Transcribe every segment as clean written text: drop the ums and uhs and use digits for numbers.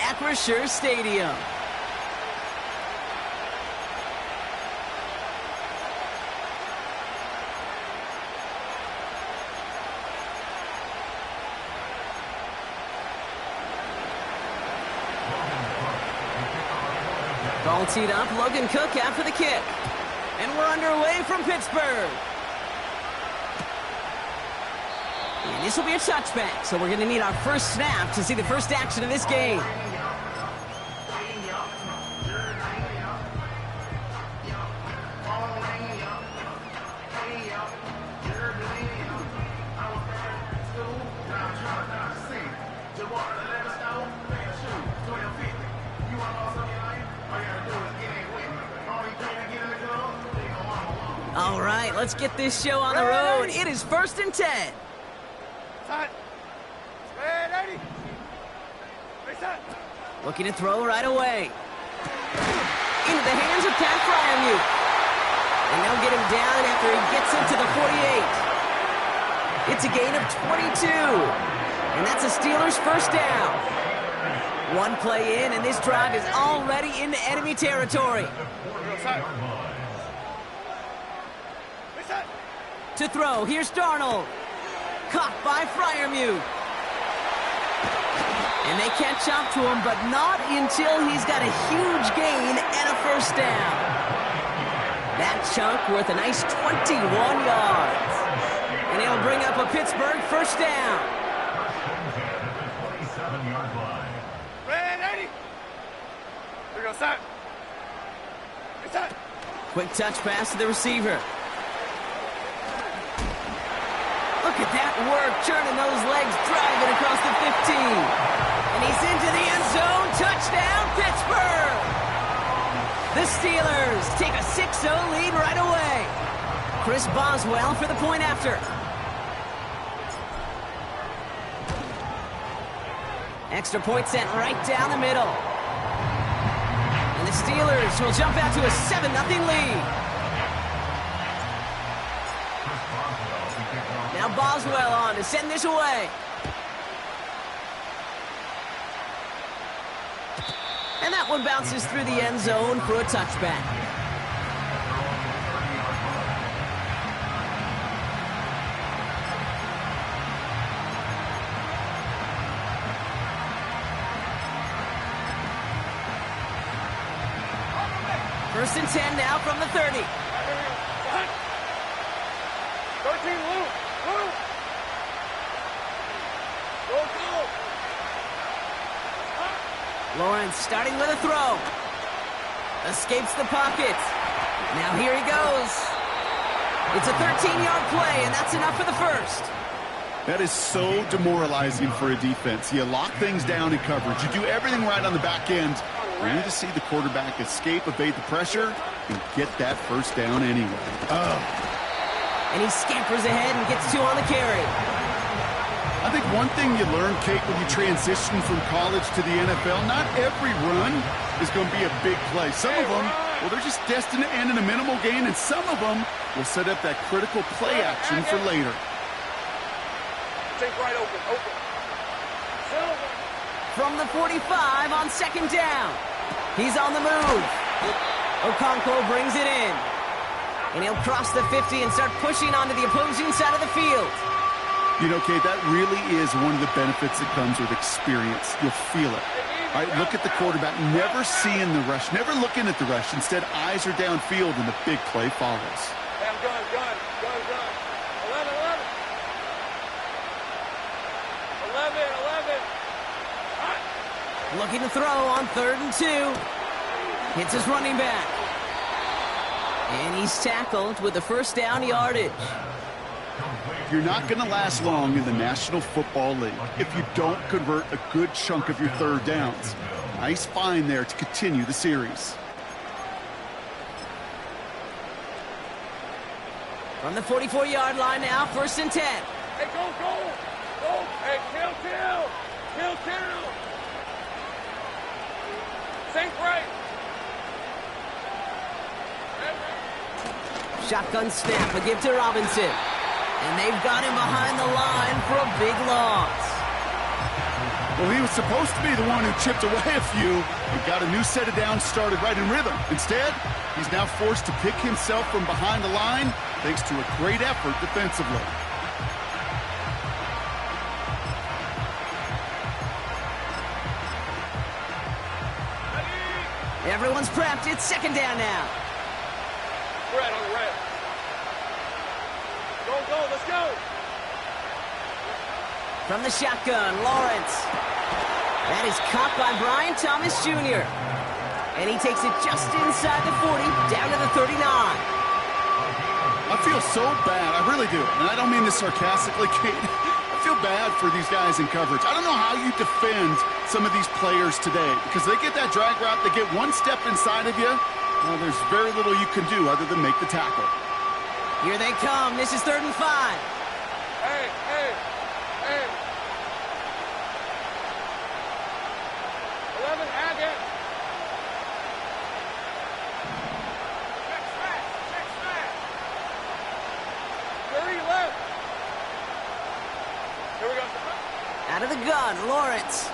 Acrisure Stadium. Ball teed up, Logan Cook after the kick. And we're underway from Pittsburgh. And this will be a touchback, so we're going to need our first snap to see the first action of this game. All right, let's get this show on the road. It is 1st and 10. Looking to throw right away. Into the hands of Pat Fryermuth. And they'll get him down after he gets into the 48. It's a gain of 22. And that's a Steelers first down. One play in, and this drive is already into enemy territory. To throw, here's Darnold. Caught by Fryermuth. And they catch up to him, but not until he's got a huge gain and a first down. That chunk worth a nice 21 yards. And it'll bring up a Pittsburgh first down. Ready? Here we go, set. Quick touch pass to the receiver. Look at that work, churning those legs, driving across the 15. And he's into the end zone. Touchdown, Pittsburgh! The Steelers take a 6-0 lead right away. Chris Boswell for the point after. Extra point sent right down the middle. And the Steelers will jump out to a 7-0 lead. Now Boswell on to send this away. And that one bounces through the end zone for a touchback. First and 10 now from the 30. 13, Lou. Go. Lawrence starting with a throw. Escapes the pocket. Now here he goes. It's a 13-yard play, and that's enough for the first. That is so demoralizing for a defense. You lock things down in coverage. You do everything right on the back end. You need to see the quarterback escape, evade the pressure, and get that first down anyway. And he scampers ahead and gets 2 on the carry. I think one thing you learn, Kate, when you transition from college to the NFL, not every run is going to be a big play. Some of them, well, they're just destined to end in a minimal gain, and some of them will set up that critical play action for later. Take right open. From the 45 on 2nd down. He's on the move. Okonkwo brings it in. And he'll cross the 50 and start pushing onto the opposing side of the field. You know, Kate, that really is one of the benefits that comes with experience. You'll feel it. All right, look at the quarterback, never seeing the rush, never looking at the rush. Instead, eyes are downfield, and the big play follows. Hey, I'm gun. 11. Looking to throw on 3rd and 2. Hits his running back. And he's tackled with the first down yardage. You're not going to last long in the National Football League if you don't convert a good chunk of your third downs. Nice find there to continue the series. From the 44-yard line now, 1st and 10. Hey, go. Hey, kill. Sink right. Shotgun snap, a give to Robinson. And they've got him behind the line for a big loss. Well, he was supposed to be the one who chipped away a few and got a new set of downs started right in rhythm. Instead, he's now forced to pick himself from behind the line thanks to a great effort defensively. Everyone's prepped. It's second down now. Red on the red. Go, go, let's go. From the shotgun, Lawrence. That is caught by Brian Thomas Jr. And he takes it just inside the 40, down to the 39. I feel so bad. I really do. And I don't mean this sarcastically, Kate. I feel bad for these guys in coverage. I don't know how you defend some of these players today because they get that drag route, they get one step inside of you. Well, there's very little you can do other than make the tackle. Here they come. This is 3rd and 5. Hey, hey, hey. 11, Haggett. Check smash, check smash. 30 left. Here we go. Out of the gun, Lawrence.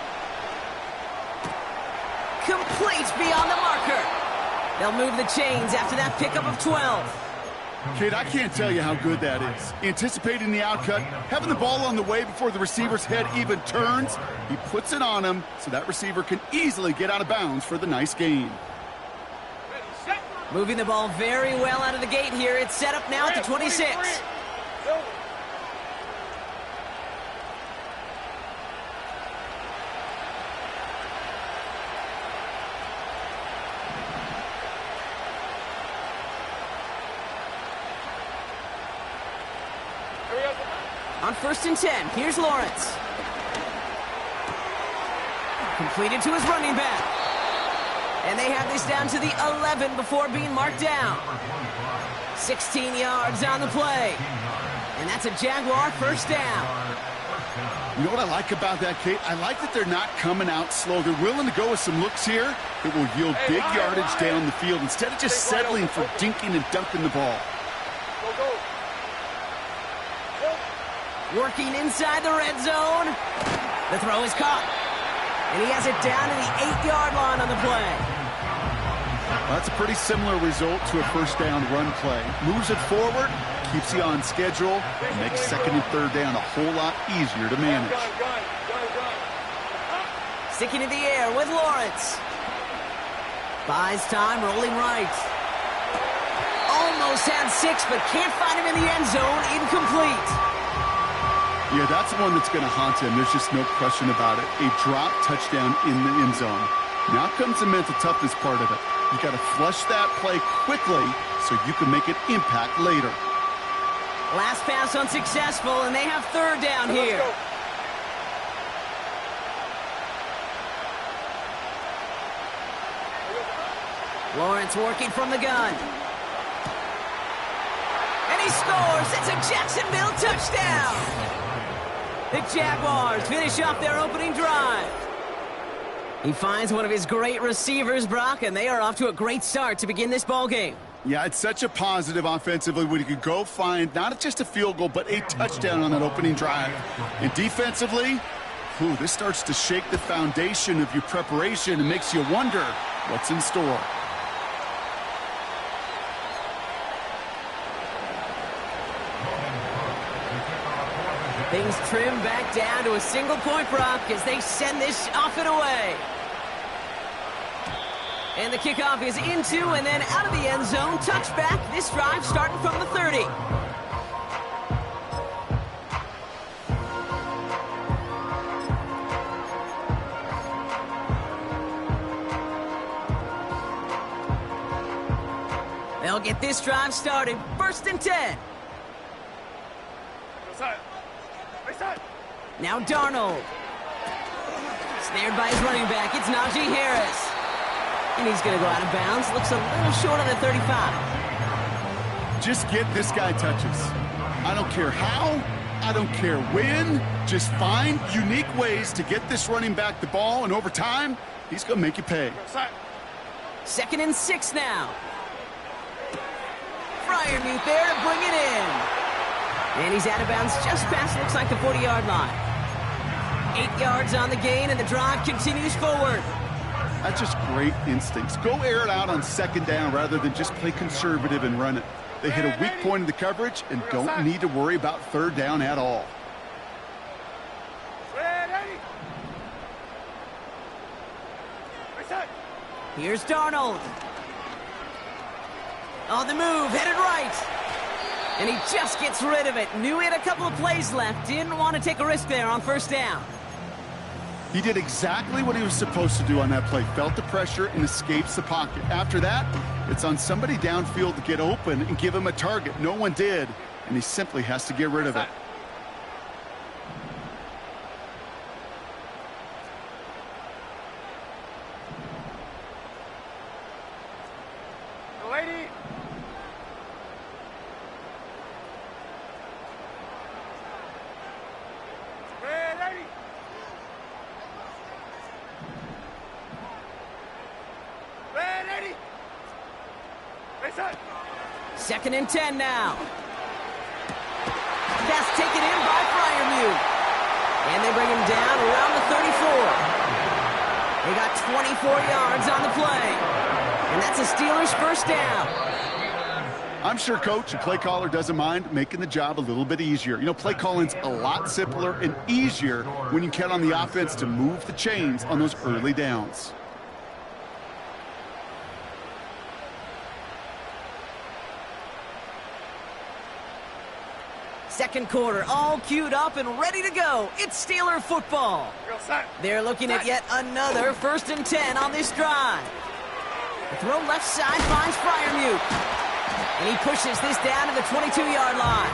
Complete beyond the marker. They'll move the chains after that pickup of 12. Kate, I can't tell you how good that is. Anticipating the outcut, having the ball on the way before the receiver's head even turns, he puts it on him so that receiver can easily get out of bounds for the nice gain. Moving the ball very well out of the gate here. It's set up now at the 26. On 1st and 10, here's Lawrence. Completed to his running back. And they have this down to the 11 before being marked down. 16 yards on the play. And that's a Jaguar first down. You know what I like about that, Kate? I like that they're not coming out slow. They're willing to go with some looks here that will yield big yardage down the field instead of just settling for dinking and dunking the ball. Go, go. Working inside the red zone. The throw is caught. And he has it down to the 8-yard line on the play. That's a pretty similar result to a first down run play. Moves it forward, keeps you on schedule, and makes 2nd and 3rd down a whole lot easier to manage. Gun. Sticking in the air with Lawrence. Buys time, rolling right. Almost had 6, but can't find him in the end zone. Incomplete. Yeah, that's the one that's going to haunt him. There's just no question about it. A drop touchdown in the end zone. Now comes the mental toughness part of it. You got to flush that play quickly so you can make an impact later. Last pass unsuccessful, and they have 3rd down here. Lawrence working from the gun. And he scores. It's a Jacksonville touchdown. The Jaguars finish off their opening drive. He finds one of his great receivers, Brock, and they are off to a great start to begin this ball game. Yeah, it's such a positive offensively when you could go find not just a field goal, but a touchdown on that opening drive. And defensively, this starts to shake the foundation of your preparation and makes you wonder what's in store. Things trim back down to a single point, Brock, as they send this off and away. And the kickoff is into and then out of the end zone. Touchback. This drive starting from the 30. They'll get this drive started. 1st and 10. Now Darnold. Snared by his running back. It's Najee Harris. And he's going to go out of bounds. Looks a little short on the 35. Just get this guy touches. I don't care how. I don't care when. Just find unique ways to get this running back the ball. And over time, he's going to make you pay. 2nd and 6 now. Fryermuth there to bring it in. And he's out of bounds just past, looks like, the 40-yard line. 8 yards on the gain, and the drive continues forward. That's just great instincts. Go air it out on second down rather than just play conservative and run it. They hit a weak point in the coverage and don't need to worry about third down at all. Here's Darnold. On the move, headed right. And he just gets rid of it. Knew he had a couple of plays left. Didn't want to take a risk there on first down. He did exactly what he was supposed to do on that play. Felt the pressure and escapes the pocket. After that, it's on somebody downfield to get open and give him a target. No one did, and he simply has to get rid of it. Second and 10 now. That's taken in by Freiermuth. And they bring him down around the 34. They got 24 yards on the play. And that's a Steelers first down. I'm sure coach and play caller doesn't mind making the job a little bit easier. You know, play calling's a lot simpler and easier when you count on the offense to move the chains on those early downs. Second quarter, all queued up and ready to go. It's Steeler football. They're looking at yet another 1st and 10 on this drive. The throw left side finds Freiermuth. And he pushes this down to the 22-yard line.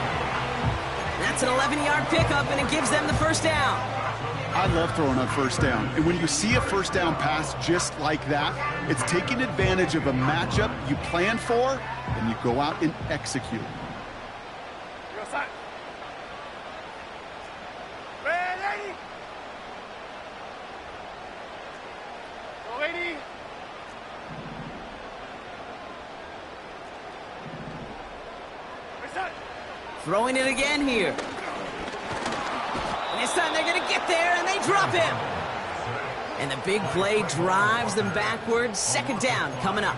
That's an 11-yard pickup, and it gives them the first down. I love throwing on first down. And when you see a first down pass just like that, it's taking advantage of a matchup you plan for, and you go out and execute. Throwing it again here. And this time they're going to get there, and they drop him. And the big play drives them backwards. Second down coming up.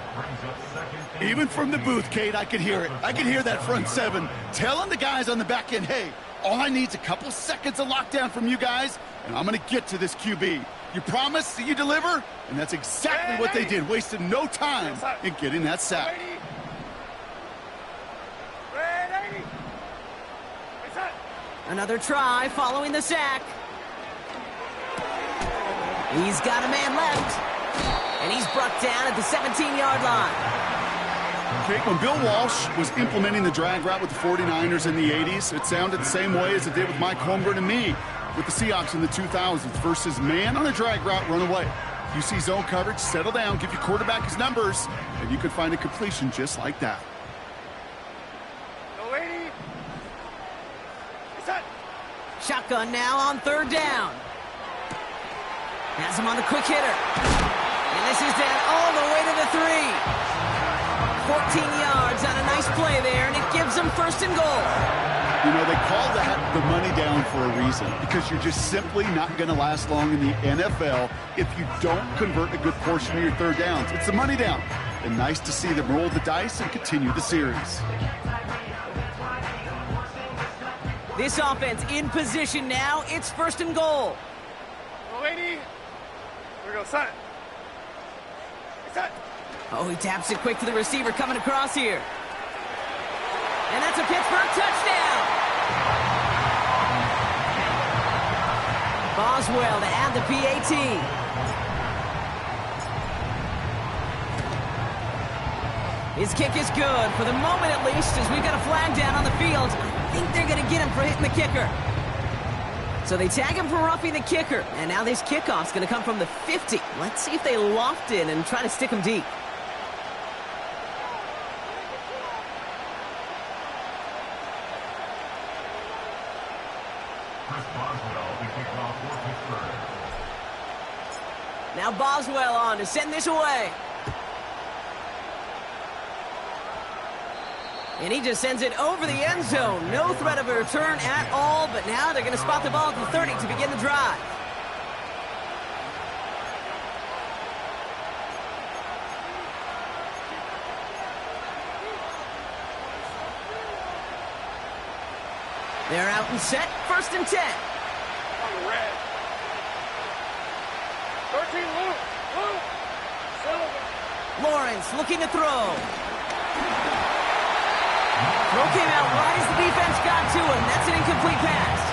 Even from the booth, Kate, I could hear it. I could hear that front seven telling the guys on the back end, hey, all I need is a couple seconds of lockdown from you guys, and I'm going to get to this QB. You promise that you deliver? And that's exactly what they did. Wasted no time in getting that sack. Another try following the sack. He's got a man left. And he's brought down at the 17-yard line. Okay, when Bill Walsh was implementing the drag route with the 49ers in the 80s, it sounded the same way as it did with Mike Holmgren and me with the Seahawks in the 2000s versus man on a drag route, run away. You see zone coverage, settle down, give your quarterback his numbers, and you can find a completion just like that. Shotgun now on third down. Has him on the quick hitter. And this is down all the way to the 3. 14 yards on a nice play there, and it gives them first and goal. You know, they call that the money down for a reason, because you're just simply not going to last long in the NFL if you don't convert a good portion of your third downs. It's the money down. And nice to see them roll the dice and continue the series. This offense in position now. It's first and goal. Here we go, son. Oh, he taps it quick to the receiver coming across here. And that's a Pittsburgh touchdown. Boswell to add the PAT. His kick is good, for the moment at least, as we've got a flag down on the field. I think they're going to get him for hitting the kicker. So they tag him for roughing the kicker, and now this kickoff's going to come from the 50. Let's see if they loft in and try to stick him deep. Now Boswell on to send this away. And he just sends it over the end zone. No threat of a return at all, but now they're going to spot the ball at the 30 to begin the drive. They're out and set. 1st and 10. On the red. 13, Luke. Luke. Silver. Lawrence looking to throw. Throw came out right as the defense got to him. That's an incomplete pass.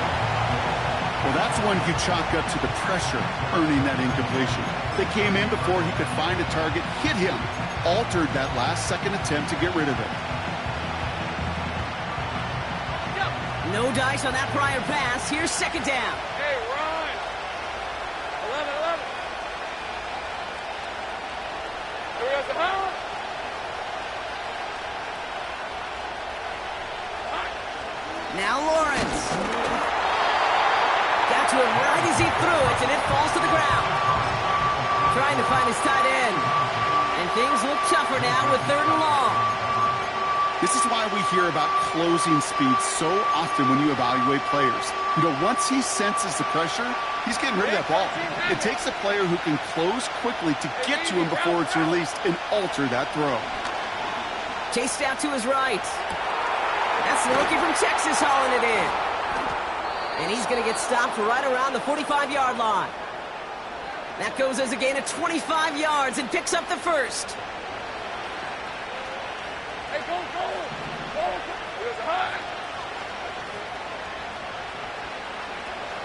Well, that's one you chalk up to the pressure earning that incompletion. They came in before he could find a target, hit him, altered that last-second attempt to get rid of it. No dice on that prior pass. Here's 2nd down. Hey, run. 11. Here we go, Sahara. Now Lawrence. Got to him right as he threw it, and it falls to the ground. Trying to find his tight end. And things look tougher now with 3rd and long. This is why we hear about closing speed so often when you evaluate players. You know, once he senses the pressure, he's getting rid of that ball. It takes a player who can close quickly to get to him before it's released and alter that throw. Chased out to his right. That's the rookie from Texas hauling it in. And he's going to get stopped right around the 45-yard line. That goes as a gain of 25 yards and picks up the 1st. Hey, go. Here's a high.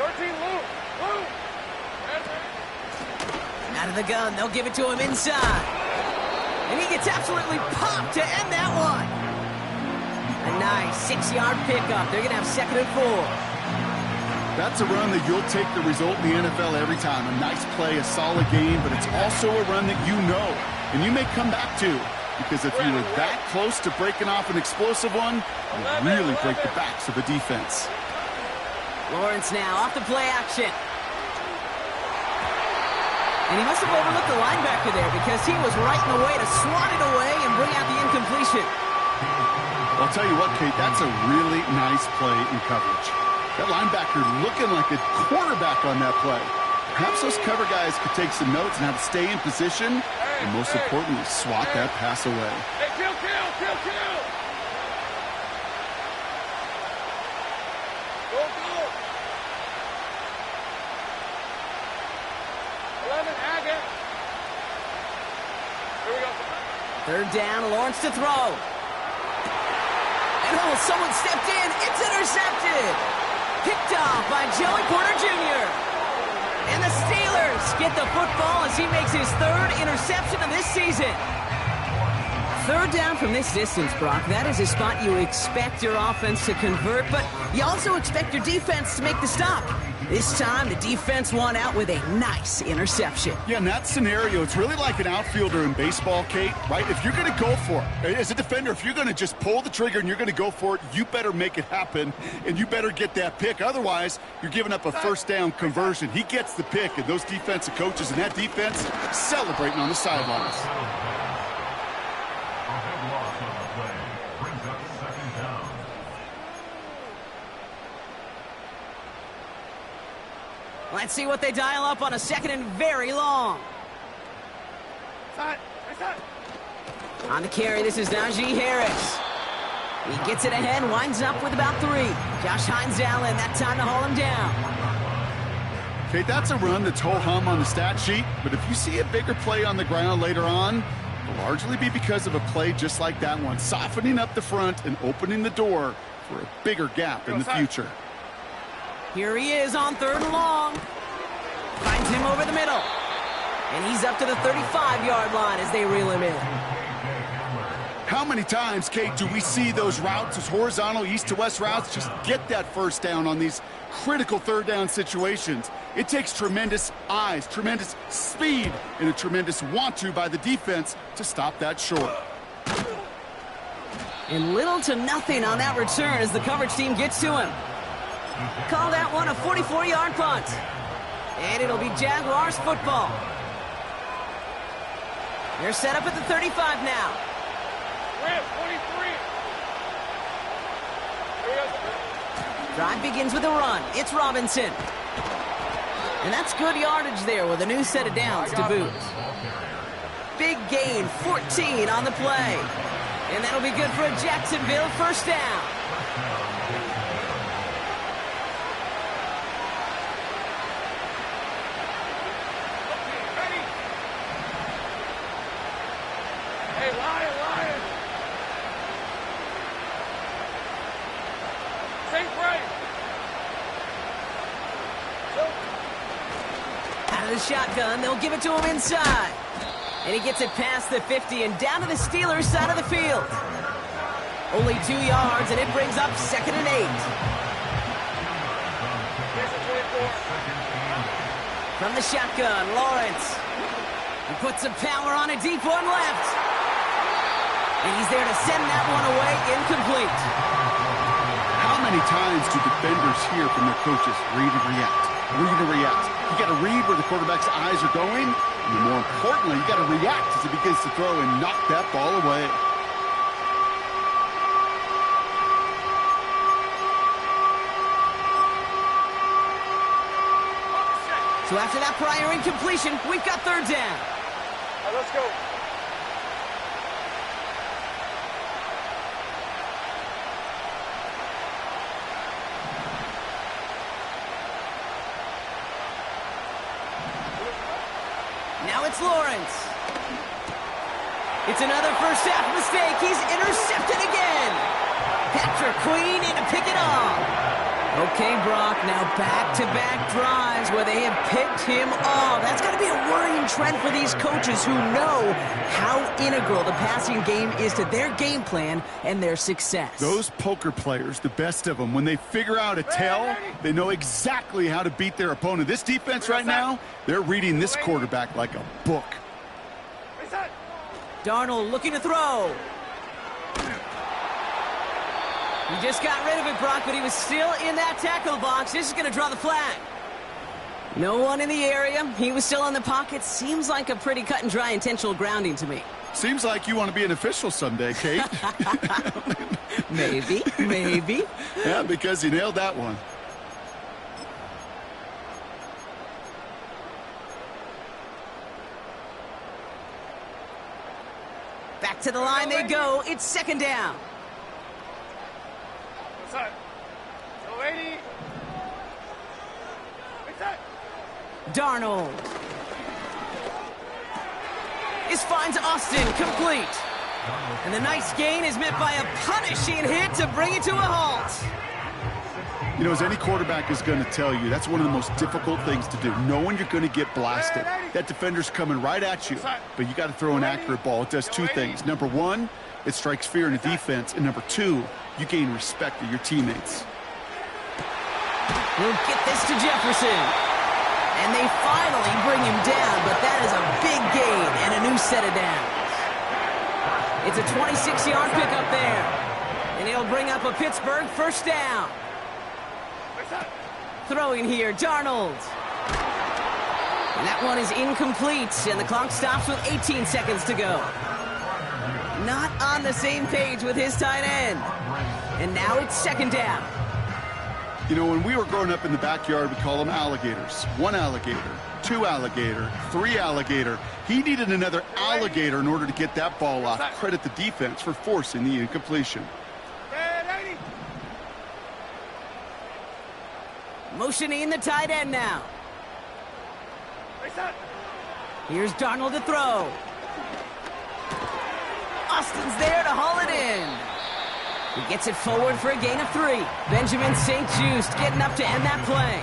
13, Luke. Out of the gun, they'll give it to him inside. And he gets absolutely popped to end that one. A nice 6-yard pickup. They're going to have 2nd and 4. That's a run that you'll take the result in the NFL every time. A nice play, a solid game, but it's also a run that you know and you may come back to. Because if you were that close to breaking off an explosive one, you really break the backs of the defense. Lawrence now off the play action. And he must have overlooked the linebacker there because he was right in the way to swat it away and bring out the incompletion. I'll tell you what, Kate, that's a really nice play in coverage. That linebacker looking like a quarterback on that play. Perhaps those cover guys could take some notes on how to stay in position and, most importantly, swat that pass away. Hey, kill. Go. 11, Agate. Here we go. 3rd down, Lawrence to throw. And someone stepped in. It's intercepted. Picked off by Joey Porter Jr. And the Steelers get the football as he makes his 3rd interception of this season. 3rd down from this distance, Brock. That is a spot you expect your offense to convert, but you also expect your defense to make the stop. This time, the defense won out with a nice interception. Yeah, in that scenario, it's really like an outfielder in baseball, Kate, right? If you're going to go for it, as a defender, if you're going to just pull the trigger and you're going to go for it, you better make it happen, and you better get that pick. Otherwise, you're giving up a 1st down conversion. He gets the pick, and those defensive coaches and that defense celebrating on the sidelines. Let's see what they dial up on a 2nd and very long. On the carry, this is Najee Harris. He gets it ahead, winds up with about 3. Josh Hines Allen, that time to haul him down. Okay, that's a run that's ho-hum on the stat sheet, but if you see a bigger play on the ground later on, it'll largely be because of a play just like that one, softening up the front and opening the door for a bigger gap in the future. Here he is on 3rd and long. Finds him over the middle. And he's up to the 35-yard line as they reel him in. How many times, Kate, do we see those routes, those horizontal east-to-west routes, just get that 1st down on these critical 3rd down situations? It takes tremendous eyes, tremendous speed, and a tremendous want-to by the defense to stop that short. And little to nothing on that return as the coverage team gets to him. Call that one a 44-yard punt. And it'll be Jaguars football. They're set up at the 35 now. 23. Drive begins with a run. It's Robinson. And that's good yardage there with a new set of downs to boot. Big gain, 14 on the play. And that'll be good for a Jacksonville 1st down. Hey, Lion! Same frame! Out of the shotgun, they'll give it to him inside. And he gets it past the 50 and down to the Steelers' side of the field. Only 2 yards, and it brings up 2nd and 8. From the shotgun, Lawrence. He puts some power on it, deep one left. And he's there to send that one away, incomplete. How many times do defenders hear from their coaches, read and react, read and react? You got to read where the quarterback's eyes are going, and more importantly, you got to react as he begins to throw and knock that ball away. So after that prior incompletion, we've got 3rd down. All right, let's go. Now it's Lawrence. It's another first half mistake. He's intercepted again. Patrick Queen in to pick it off. Okay, Brock, now back-to-back drives where they have picked him off. That's got to be a worrying trend for these coaches who know how integral the passing game is to their game plan and their success. Those poker players, the best of them, when they figure out a tell, they know exactly how to beat their opponent. This defense right now, they're reading this quarterback like a book. Darnold looking to throw. He just got rid of it, Brock, but he was still in that tackle box. This is going to draw the flag. No one in the area. He was still in the pocket. Seems like a pretty cut and dry intentional grounding to me. Seems like you want to be an official someday, Kate. Maybe. Yeah, because he nailed that one. Back to the line they go. It's 2nd down. Darnold. This finds Austin complete. And the nice gain is met by a punishing hit to bring it to a halt. You know, as any quarterback is going to tell you, that's one of the most difficult things to do, knowing you're going to get blasted. That defender's coming right at you, but you got to throw an accurate ball. It does 2 things. Number 1, it strikes fear in the defense, and number 2, you gain respect of your teammates. We'll get this to Jefferson. And they finally bring him down, but that is a big gain and a new set of downs. It's a 26-yard pickup there. And it'll bring up a Pittsburgh 1st down. Throwing here, Darnold. And that one is incomplete, and the clock stops with 18 seconds to go. Not on the same page with his tight end. And now it's 2nd down. You know, when we were growing up in the backyard, we call them alligators. 1 alligator, 2 alligator, 3 alligator. He needed another alligator in order to get that ball off. Credit the defense for forcing the incompletion. Motioning the tight end now. Here's Darnold to throw. Austin's there to haul it in. He gets it forward for a gain of 3. Benjamin St-Juste getting up to end that play.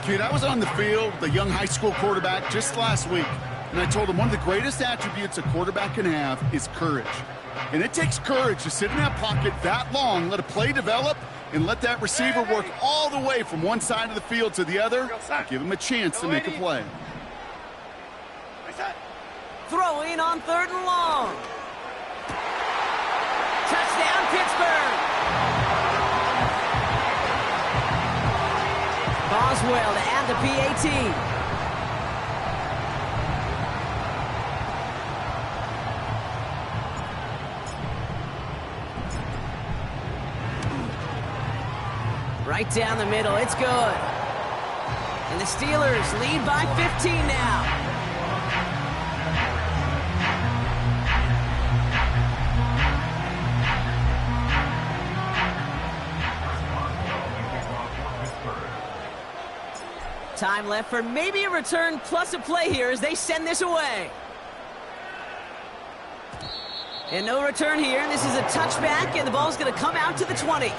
Kid, I was on the field, the young high school quarterback, just last week, and I told him one of the greatest attributes a quarterback can have is courage. And it takes courage to sit in that pocket that long, let a play develop, and let that receiver work all the way from one side of the field to the other, give him a chance to make a play. Throwing on 3rd and long. Touchdown, Pittsburgh! Boswell to add the PAT. Right down the middle, it's good. And the Steelers lead by 15 now. Time left for maybe a return plus a play here as they send this away. And no return here. This is a touchback, and the ball's going to come out to the 20.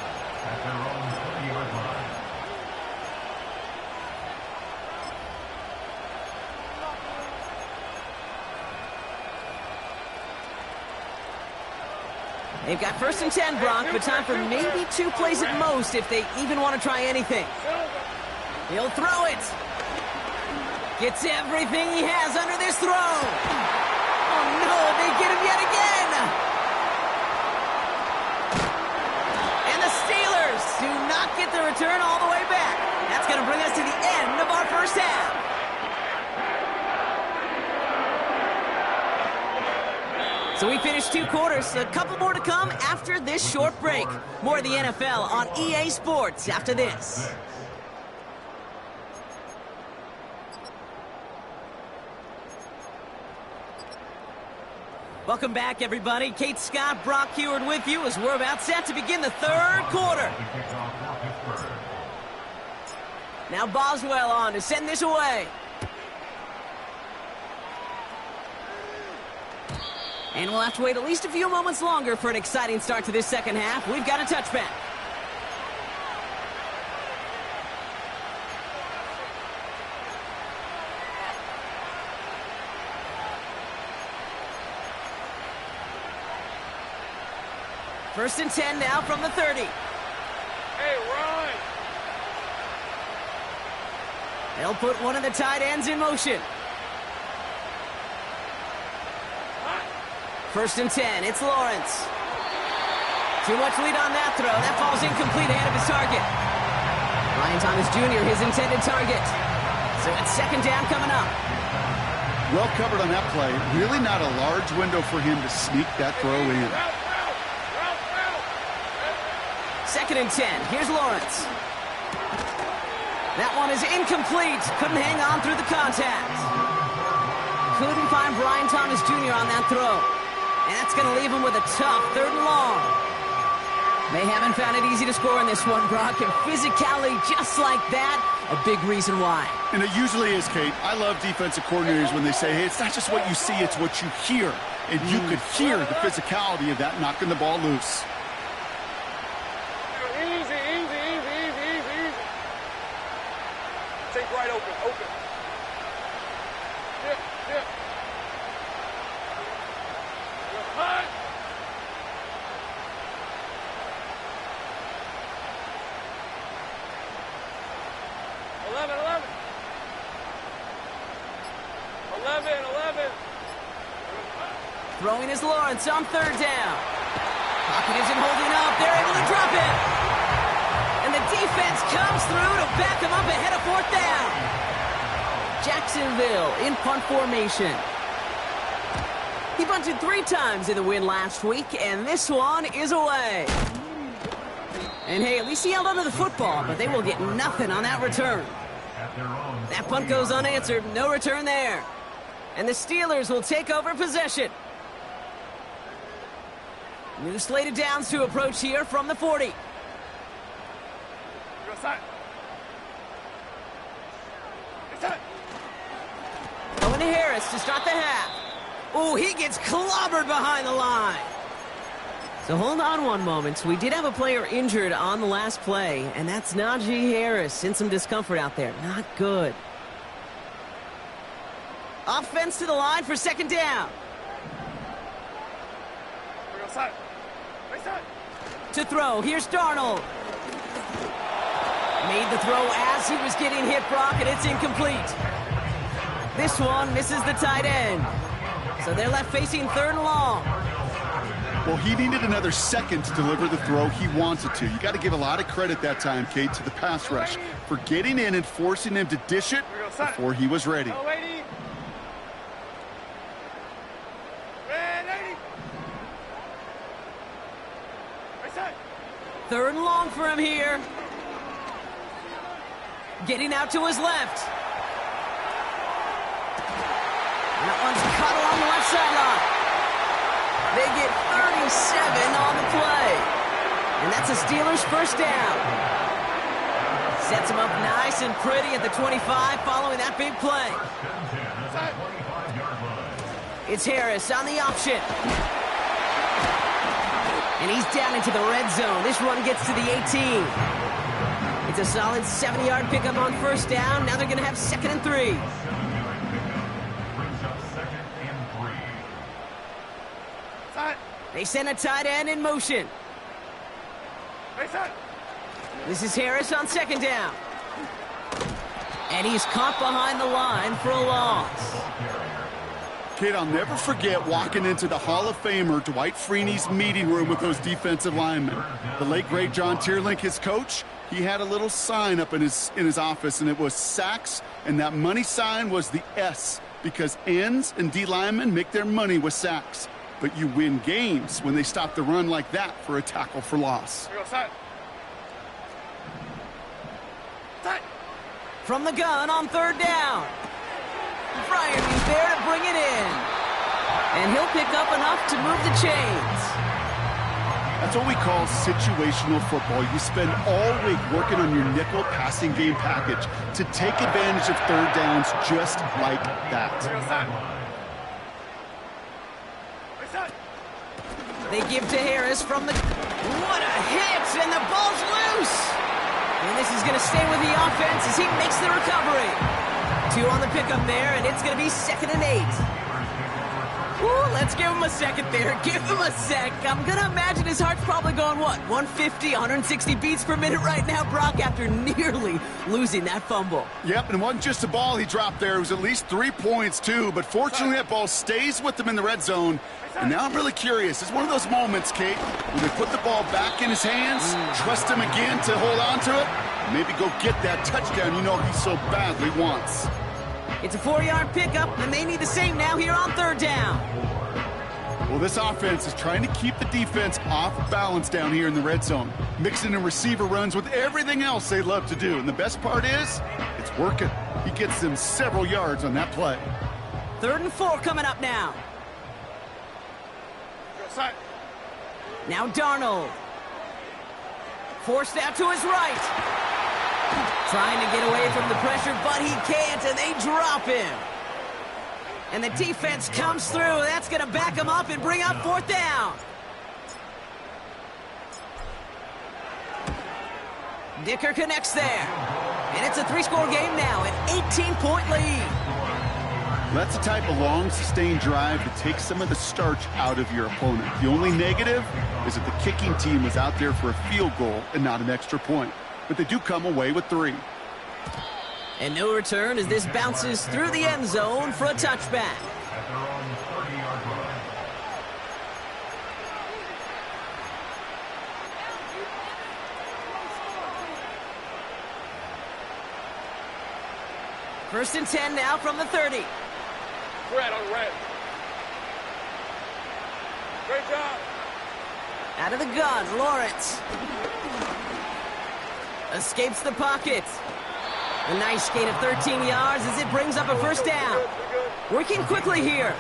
They've got 1st and 10, Brock, but time for maybe 2 plays at most if they even want to try anything. He'll throw it. Gets everything he has under this throw. Oh, no, they get him yet again. And the Steelers do not get the return all the way back. That's going to bring us to the end of our first half. So we finished 2 quarters. A couple more to come after this short break. More of the NFL on EA Sports after this. Welcome back, everybody. Kate Scott, Brock Heward with you as we're about set to begin the 3rd quarter. Now Boswell on to send this away. And we'll have to wait at least a few moments longer for an exciting start to this second half. We've got a touchback. First and 10 now from the 30. Hey, run! They'll put one of the tight ends in motion. First and 10, it's Lawrence. Too much lead on that throw. That falls incomplete ahead of his target. Ryan Thomas Jr., his intended target. So it's 2nd down coming up. Well covered on that play. Really not a large window for him to sneak that throw in. 2nd and 10. Here's Lawrence. That one is incomplete. Couldn't hang on through the contact. Couldn't find Brian Thomas Jr. on that throw. And that's going to leave him with a tough 3rd and long. They haven't found it easy to score in this one, Brock. And physicality just like that, a big reason why. And it usually is, Kate. I love defensive coordinators when they say, hey, it's not just what you see, it's what you hear. And you could hear the physicality of that knocking the ball loose. Easy, easy, easy, easy, easy, easy. Take right open, open. Dip, dip. Hut. 11, 11. 11. Throwing is Lawrence on 3rd down. Pocket isn't holding up. They're able to drop it. And the defense comes through to back them up ahead of 4th down. Jacksonville in punt formation. He punted 3 times in the win last week, and this one is away. And hey, at least he held onto the football, but they will get nothing on that return. That punt goes unanswered. No return there. And the Steelers will take over possession. New slated downs to approach here from the 40. Go side. Inside. Going to Harris to start the half. Oh, he gets clobbered behind the line. So hold on one moment. We did have a player injured on the last play, and that's Najee Harris. In some discomfort out there. Not good. Offense to the line for 2nd down. Go side. Right side. To throw, here's Darnold. Made the throw as he was getting hit, Brock, and it's incomplete. This one misses the tight end. So they're left facing 3rd and long. Well, he needed another second to deliver the throw he wanted to. You got to give a lot of credit that time, Kate, to the pass rush for getting in and forcing him to dish it before he was ready. Third and long for him here. Getting out to his left. And that one's caught along the left sideline. They get 37 on the play. And that's a Steelers first down. Sets him up nice and pretty at the 25 following that big play. It's Harris on the option. And he's down into the red zone. This run gets to the 18. It's a solid 70-yard pickup on first down. Now they're going to have 2nd and 3. They send a tight end in motion. This is Harris on 2nd down. And he's caught behind the line for a loss. Kid, I'll never forget walking into the Hall of Famer Dwight Freeney's meeting room with those defensive linemen. The late, great John Tierlink, his coach, he had a little sign up in his office, and it was sacks, and that money sign was the S, because ends and D linemen make their money with sacks. But you win games when they stop the run like that for a tackle for loss. From the gun on 3rd down. Bryant there to bring it in. And he'll pick up enough to move the chains. That's what we call situational football. You spend all week working on your nickel passing game package to take advantage of 3rd downs just like that. They give to Harris from the... What a hit! And the ball's loose! And this is going to stay with the offense as he makes the recovery. 2 on the pickup there, and it's going to be 2nd and 8. Ooh, let's give him a second there. Give him a sec. I'm going to imagine his heart's probably going, what, 150, 160 beats per minute right now, Brock, after nearly losing that fumble. Yep, and it wasn't just a ball he dropped there. It was at least 3 points, too. But fortunately, that ball stays with him in the red zone. And now I'm really curious. It's one of those moments, Kate, where they put the ball back in his hands, trust him again to hold on to it, and maybe go get that touchdown you know he so badly wants. It's a 4-yard pickup, and they need the same now here on 3rd down. Well, this offense is trying to keep the defense off balance down here in the red zone, mixing in receiver runs with everything else they love to do. And the best part is, it's working. He gets them several yards on that play. 3rd and 4 coming up now. Now Darnold. Forced out to his right. Trying to get away from the pressure, but he can't, and they drop him. And the defense comes through. That's going to back him up and bring up 4th down. Dicker connects there. And it's a 3-score game now, an 18-point lead. That's the type of long, sustained drive that takes some of the starch out of your opponent. The only negative is that the kicking team was out there for a field goal and not an extra point. But they do come away with 3. And no return as this bounces through the end zone for a touchback. First and 10 now from the 30. Red on red. Great job. Out of the gun, Lawrence. Escapes the pocket. A nice gain of 13 yards as it brings up a first down. Working quickly here.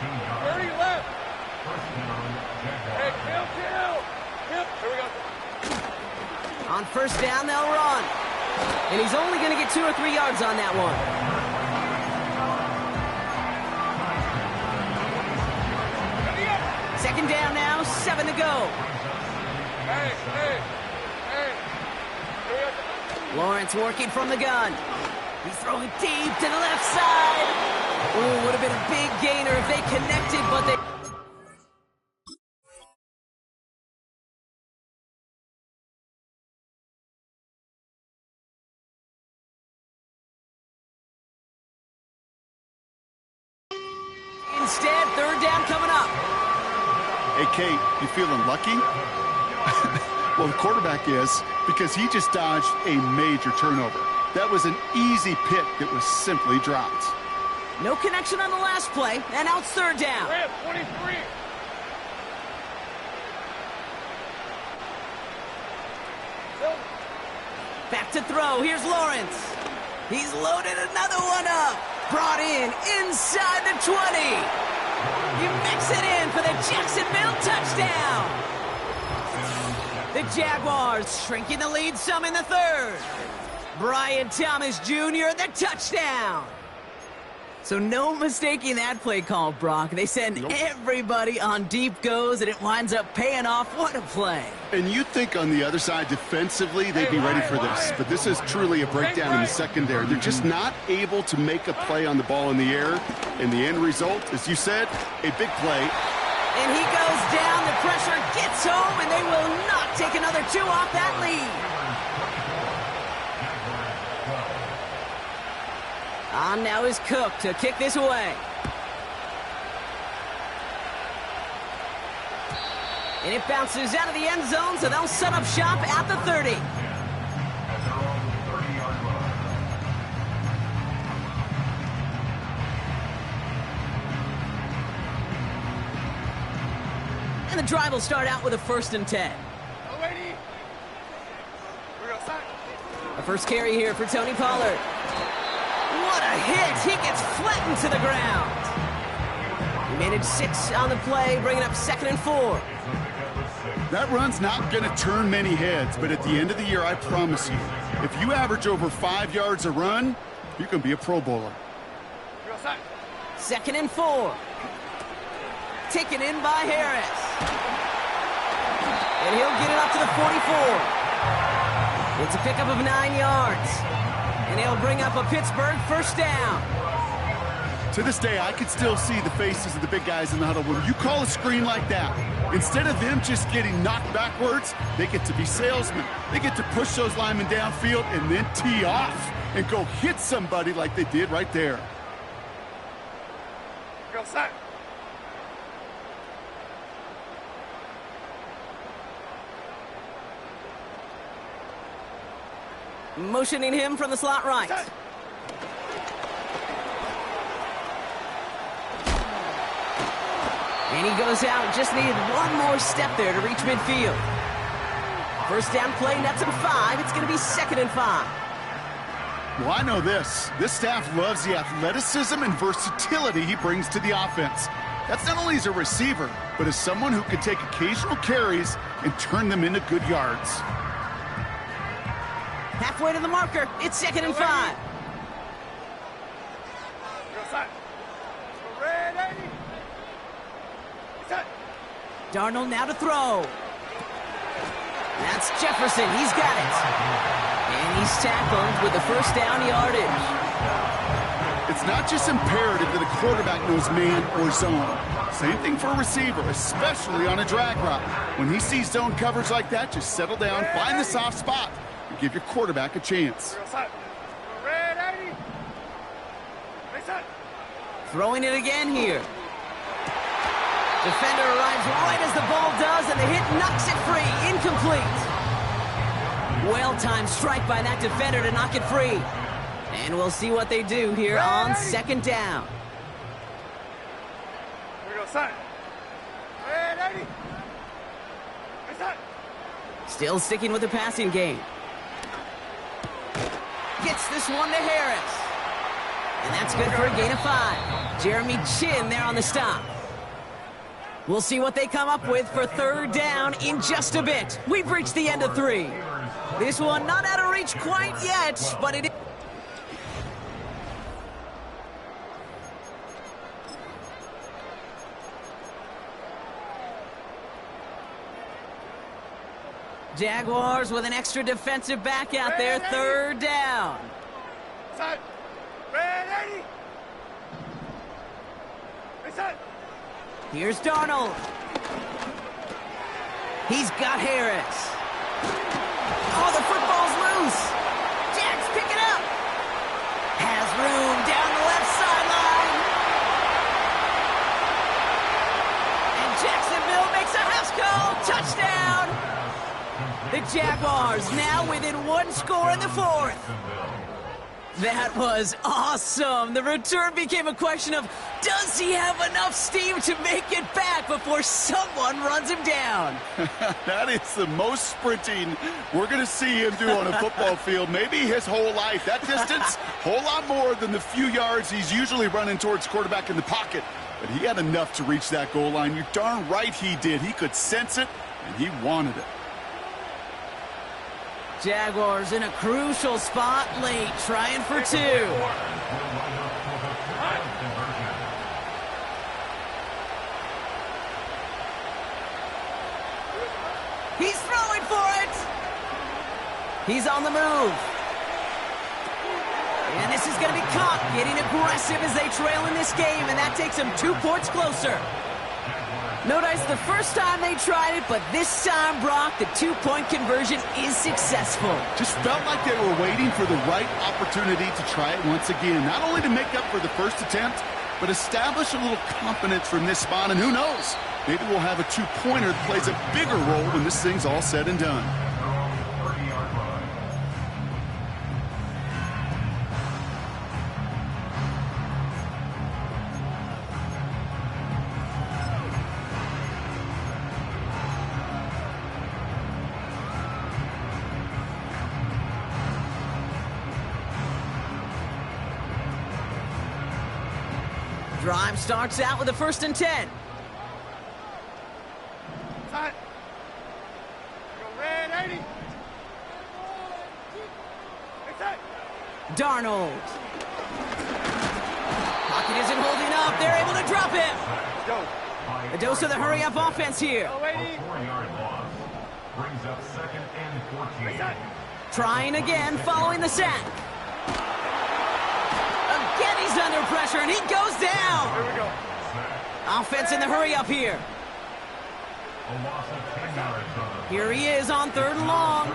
30 left. Hey, kill. Here we go. On first down, they'll run. And he's only going to get 2 or 3 yards on that one. Second down now, 7 to go. Hey. Lawrence working from the gun. He's throwing deep to the left side. Oh, would have been a big gainer if they connected, but they... Instead, 3rd down coming up. Hey, Kate, you feeling lucky? Well, the quarterback is, because he just dodged a major turnover. That was an easy pick that was simply dropped. No connection on the last play, and now it's 3rd down. Red 23. Back to throw. Here's Lawrence. He's loaded another one up. Brought in inside the 20. You mix it in for the Jacksonville touchdown. The Jaguars shrinking the lead some in the 3rd. Brian Thomas Jr. the touchdown. So no mistaking that play call, Brock. They send everybody on deep goes, and it winds up paying off. What a play. And you think on the other side defensively they'd be ready for this, but this is truly a breakdown in the secondary. They're just not able to make a play on the ball in the air, and the end result, as you said, a big play. And he goes down, the pressure gets home, and they will not take another 2 off that lead. On now is Cook to kick this away. And it bounces out of the end zone, so they'll set up shop at the 30. And the drive will start out with a 1st and 10. A first carry here for Tony Pollard. What a hit! He gets flattened to the ground. He managed 6 on the play, bringing up 2nd and 4. That run's not going to turn many heads, but at the end of the year, I promise you, if you average over 5 yards a run, you can be a Pro Bowler. 2nd and 4. Taken in by Harris. And he'll get it up to the 44. It's a pickup of 9 yards. And he'll bring up a Pittsburgh 1st down. To this day, I can still see the faces of the big guys in the huddle. When you call a screen like that, instead of them just getting knocked backwards, they get to be salesmen. They get to push those linemen downfield and then tee off and go hit somebody like they did right there. Go set. Motioning him from the slot right. And he goes out. Just needed one more step there to reach midfield. 1st down play, nets him 5. It's going to be 2nd and 5. Well, I know this. This staff loves the athleticism and versatility he brings to the offense. That's not only as a receiver, but as someone who can take occasional carries and turn them into good yards. Halfway to the marker. It's 2nd and 5. Darnold now to throw. That's Jefferson. He's got it. And he's tackled with the 1st down yardage. It's not just imperative that a quarterback knows man or zone. Same thing for a receiver, especially on a drag route. When he sees zone coverage like that, just settle down, find the soft spot, and give your quarterback a chance. Throwing it again here. Defender arrives right as the ball does, and the hit knocks it free. Incomplete. Well-timed strike by that defender to knock it free. And we'll see what they do here on 2nd down. Still sticking with the passing game. Gets this one to Harris. And that's good for a gain of 5. Jeremy Chin there on the stop. We'll see what they come up with for 3rd down in just a bit. We've reached the end of 3. This one not out of reach quite yet, but it is. Jaguars with an extra defensive back out there. 3rd down. Set. Ready. Reset. Here's Darnold. He's got Harris. Oh, the football's loose. Jags pick it up. Has room down the left sideline. And Jacksonville makes a house call. Touchdown. The Jaguars now within 1 score in the 4th. That was awesome. The return became a question of, does he have enough steam to make it back before someone runs him down? That is the most sprinting we're going to see him do on a football field, maybe his whole life. That distance, whole lot more than the few yards he's usually running towards quarterback in the pocket. But he had enough to reach that goal line. You're darn right he did. He could sense it, and he wanted it. Jaguars in a crucial spot late, trying for 2. He's throwing for it. He's on the move. And this is going to be caught, getting aggressive as they trail in this game, and that takes them 2 points closer. Notice the first time they tried it, but this time, Brock, the 2-point conversion is successful. Just felt like they were waiting for the right opportunity to try it once again. Not only to make up for the first attempt, but establish a little confidence from this spot, and who knows? Maybe we'll have a 2-pointer that plays a bigger role when this thing's all said and done. Drive starts out with a 1st and 10. Tight. Go red 80. Hey, tight. Darnold. Pocket isn't holding up. They're able to drop him. Go. A dose of the hurry-up offense here. Go 80. 4-yard loss. Brings up 2nd and 14. Hey, tight. Trying again following the sack. Again, he's under pressure, and he goes down. Here we go. Offense in the hurry-up here. A loss of 10 yards on the Here he is on 3rd and long.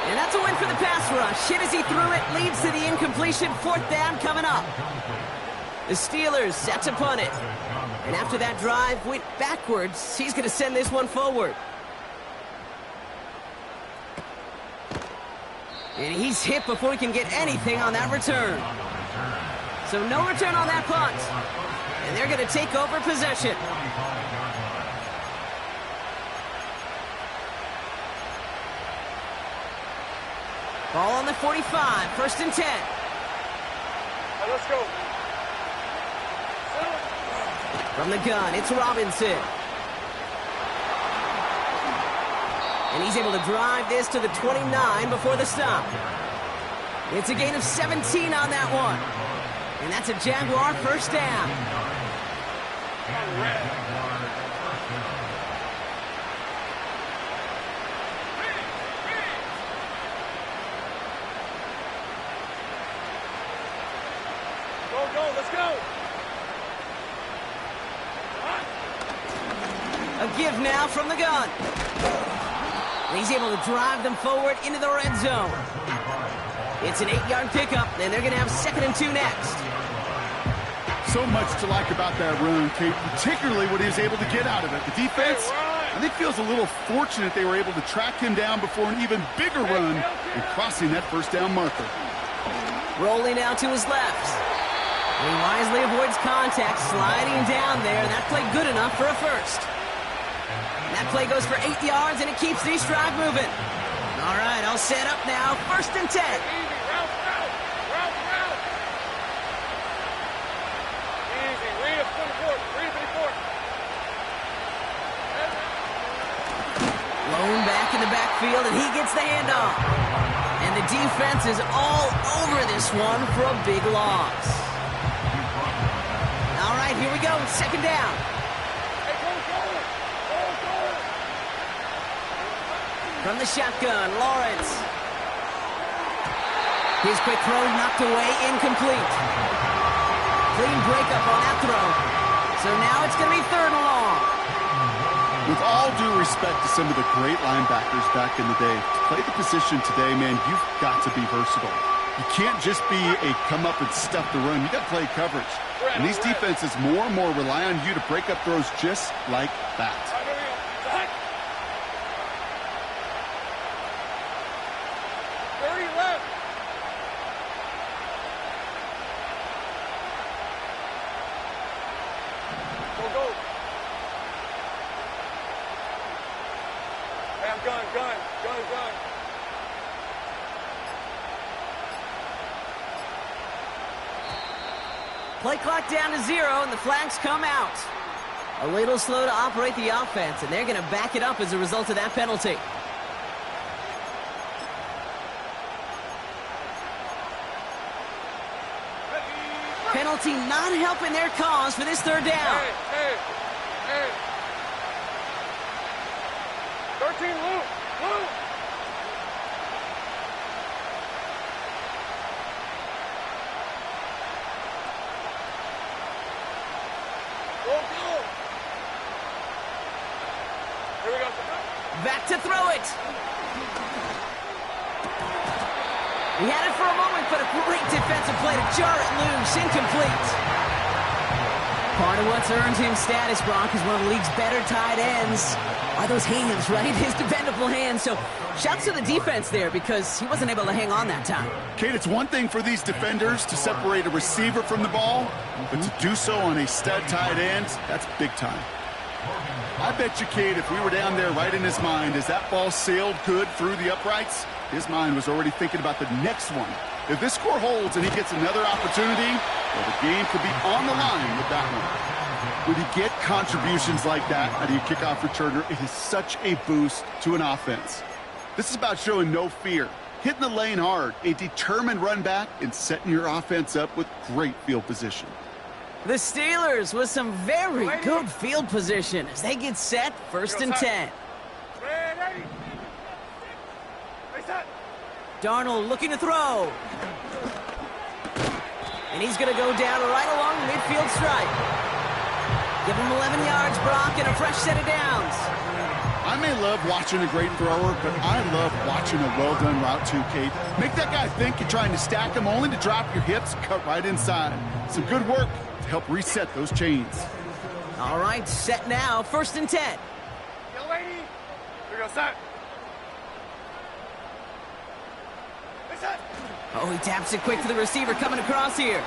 And that's a win for the pass rush. Hit as he threw it, leads to the incompletion. 4th down coming up. The Steelers set to punt it. And after that drive went backwards, he's going to send this one forward. And he's hit before he can get anything on that return. So no return on that punt. And they're going to take over possession. Ball on the 45, 1st and 10. All right, let's go. From the gun, it's Robinson. And he's able to drive this to the 29 before the stop. It's a gain of 17 on that one. And that's a Jaguar 1st down. Go, let's go. A give now from the gun. And he's able to drive them forward into the red zone. It's an 8-yard pickup, and they're going to have 2nd and 2 next. So much to like about that run, Kate, particularly what he was able to get out of it. The defense, I think, feels a little fortunate they were able to track him down before an even bigger run and crossing that 1st down marker. Rolling out to his left. And he wisely avoids contact, sliding down there, and that played good enough for a 1st. And that play goes for 8 yards, and it keeps these drive moving. All right, all set up now. 1st and 10. Easy, route. Easy, read up 24, read 54. Blown back in the backfield, and he gets the handoff. And the defense is all over this one for a big loss. All right, here we go. 2nd down. Hey, go. From the shotgun, Lawrence. His quick throw knocked away, incomplete. Clean breakup on that throw. So now it's going to be 3rd and long. With all due respect to some of the great linebackers back in the day, to play the position today, man, you've got to be versatile. You can't just be a come up and stuff the run. You got to play coverage. And these defenses more and more rely on you to break up throws just like that. All right, here we go. Tight. 30 left. Go. Hey, I'm gun. Play clock down to 0, and the flags come out. A little slow to operate the offense, and they're going to back it up as a result of that penalty. Penalty not helping their cause for this 3rd down. Hey. 13, Lou. Lou. Go, go. Here we go. Back to throw it. He had it for a moment, but a great defensive play to jar it loose. Incomplete. Part of what's earned him status, Brock, is one of the league's better tight ends. Are those hands, right? His dependable hands. So shouts to the defense there because he wasn't able to hang on that time. Kate, it's one thing for these defenders to separate a receiver from the ball, but to do so on a stud tight end, that's big time. I bet you, Kate, if we were down there right in his mind as that ball sailed good through the uprights, his mind was already thinking about the next one. If this score holds and he gets another opportunity, well, the game could be on the line with that one. When you get contributions like that out of your kickoff returner, it is such a boost to an offense. This is about showing no fear, hitting the lane hard, a determined run back, and setting your offense up with great field position. The Steelers with some very good field position as they get set, 1st and 10. Ready. Reset. Darnold looking to throw. And he's going to go down right along the midfield stripe. Give him 11 yards, Brock, and a fresh set of downs. I may love watching a great thrower, but I love watching a well-done route too, Kate. Make that guy think you're trying to stack him only to drop your hips, cut right inside. Some good work to help reset those chains. All right, set now, 1st and 10. Young lady. Here we go, set. Reset. Oh, he taps it quick to the receiver coming across here.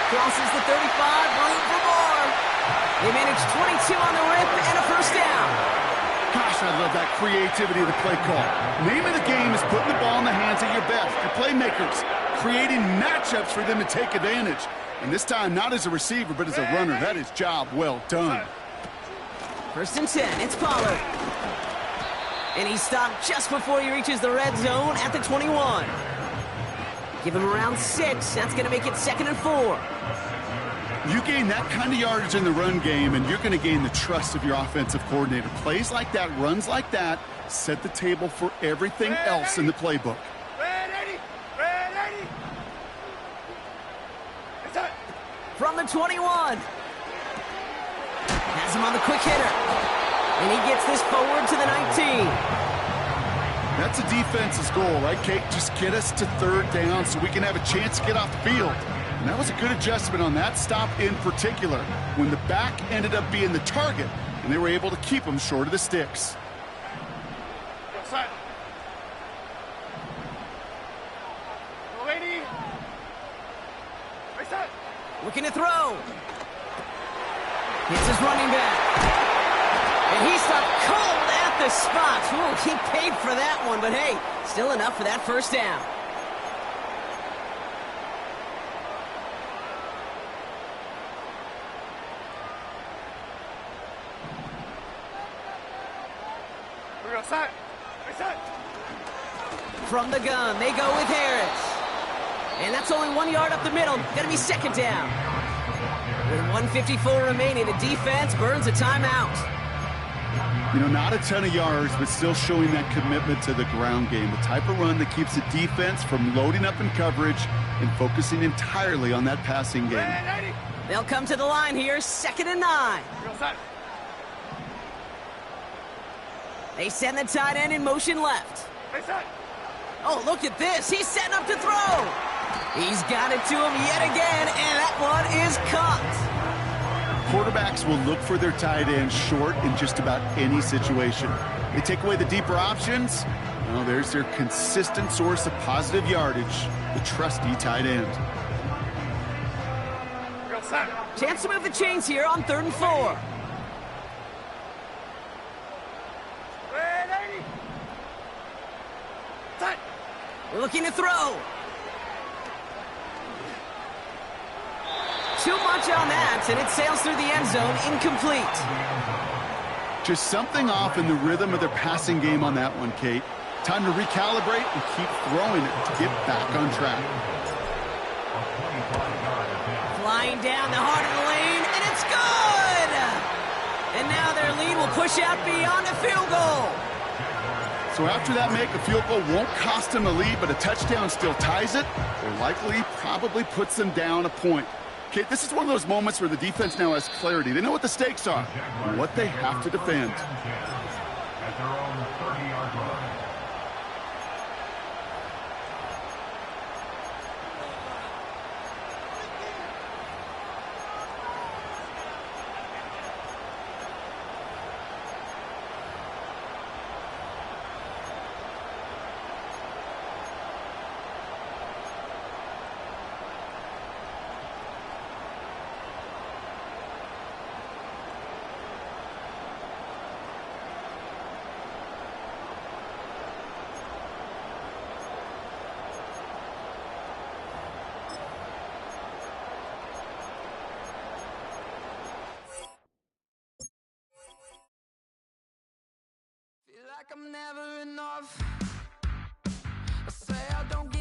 Crosses the 35, room for more. They manage 22 on the rip and a 1st down. Gosh, I love that creativity of the play call. Name of the game is putting the ball in the hands of your best, your playmakers, creating matchups for them to take advantage. And this time, not as a receiver, but as a runner. That is job well done. 1st and 10, it's Pollard. And he stopped just before he reaches the red zone at the 21. Give him around 6. That's going to make it 2nd and 4. You gain that kind of yardage in the run game, and you're going to gain the trust of your offensive coordinator. Plays like that, runs like that, set the table for everything else in the playbook. Ready. Ready. Reset. From the 21. Has him on the quick hitter. And he gets this forward to the 19. That's a defense's goal, right, Kate? Just get us to 3rd down so we can have a chance to get off the field. And that was a good adjustment on that stop in particular, when the back ended up being the target, and they were able to keep him short of the sticks. Go, set. Go, lady. Reset. Looking to throw. Hits his running back. And he stopped cold at the spot. Ooh, he paid for that one, but hey, still enough for that 1st down. Here we go, set. Reset. From the gun, they go with Harris. And that's only 1 yard up the middle. Gonna be 2nd down. With 1:54 remaining, the defense burns a timeout. You know, not a ton of yards, but still showing that commitment to the ground game. The type of run that keeps the defense from loading up in coverage and focusing entirely on that passing game. Ready. They'll come to the line here, 2nd and 9. Here we go, set. They send the tight end in motion left. Reset. Oh, look at this. He's setting up to throw. He's got it to him yet again, and that one is caught. Quarterbacks will look for their tight end short in just about any situation. They take away the deeper options. Well, there's their consistent source of positive yardage, the trusty tight end. Here we go, set. Chance to move the chains here on 3rd and 4. Ready. Set. Looking to throw. Too much on that, and it sails through the end zone, incomplete. Just something off in the rhythm of their passing game on that one, Kate. Time to recalibrate and keep throwing it to get back on track. Flying down the heart of the lane, and it's good! And now their lead will push out beyond a field goal. So after that make, a field goal won't cost them a lead, but a touchdown still ties it, or likely probably puts them down a point. Okay, this is one of those moments where the defense now has clarity. They know what the stakes are and what they have to defend. At their own 30-yard line. Feel like I'm never enough. I say I don't